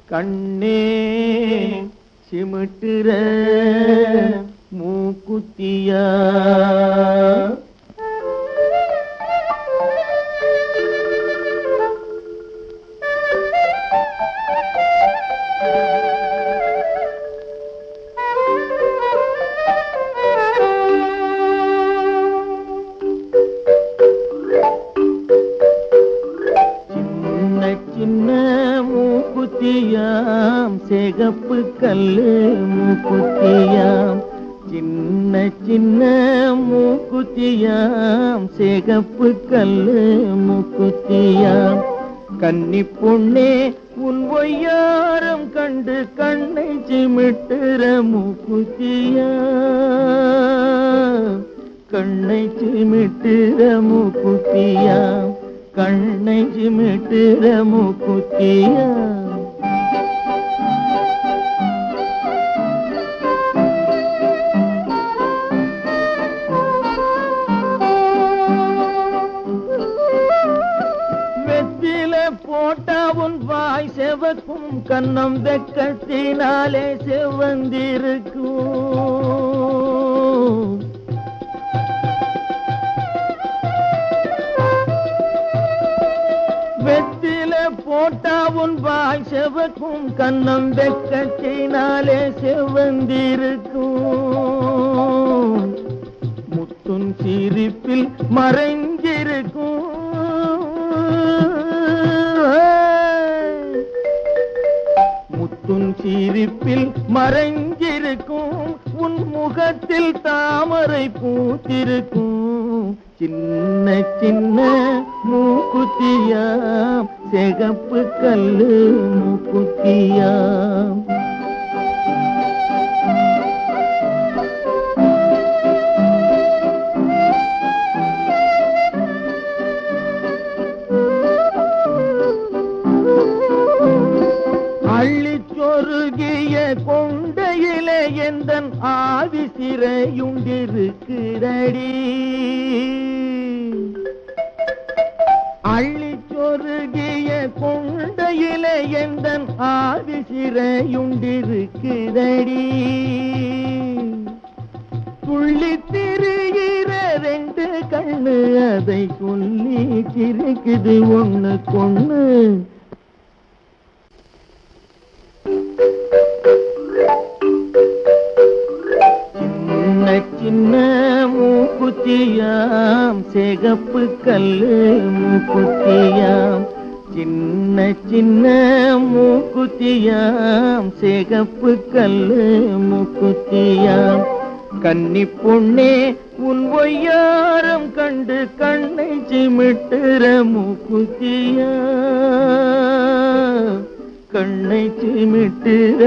கண்ணே சிமிட்டுற மூக்குத்தியா சின்ன மூக்குத்தியாம் சிகப்பு கல்லு மூக்குத்தியாம் சின்ன சின்ன மூக்குத்தியாம் சிகப்பு கல்லு மூக்குத்தியாம் கன்னி பொண்ணே உன் ஒய்யாரம் கண்டு கண்ணை சிமிட்டுற மூக்குத்தியாம் கண்ணை சிமிட்டுற மூக்குத்தியாம் கண்ணை சிமிட்டுற மூக்குத்தியா வெத்தில போட்டா உன் வாய் செவக்கும் கண்ணம் வெக்கத்தினாலே செவந்திருக்கும் வெத்தில போட்டா உன் வாய் செவக்கும் கண்ணம் வெக்கத்தினாலே செவந்திருக்கும் முத்துன் சிரிப்பில் மறைஞ்சிருக்கும் முத்துன் சிரிப்பில் மறைஞ்சிருக்கும் உன் முகத்தில் தாமரை பூத்திருக்கும் சின்ன சின்ன மூக்குத்தியாம் சிகப்பு கல்லு மூக்குத்தியாம் அள்ளிச்சொருகிய கொண்டையிலே எந்தன் ஆவி சிறையுண்டிருக்கிறடி அள்ளிச்சொருகிய கொண்டையிலே எந்தன் ஆவி சிறையுண்டிருக்கிறடி துள்ளி திரிகிற ரெண்டு கண்ணு அதை சொல்லி சிரிக்குது ஒண்ணு கொண்ணு சின்ன மூக்குத்தியாம் சிகப்பு கல்லு மூக்குத்தியாம் சின்ன சின்ன மூக்குத்தியாம் சிகப்பு கல்லு மூக்குத்தியாம் கன்னி பொண்ணே உன் ஒய்யாரம் கண்டு கண்ணை சிமிட்டுற மூக்குத்தியா கண்ணை சிமிட்டுற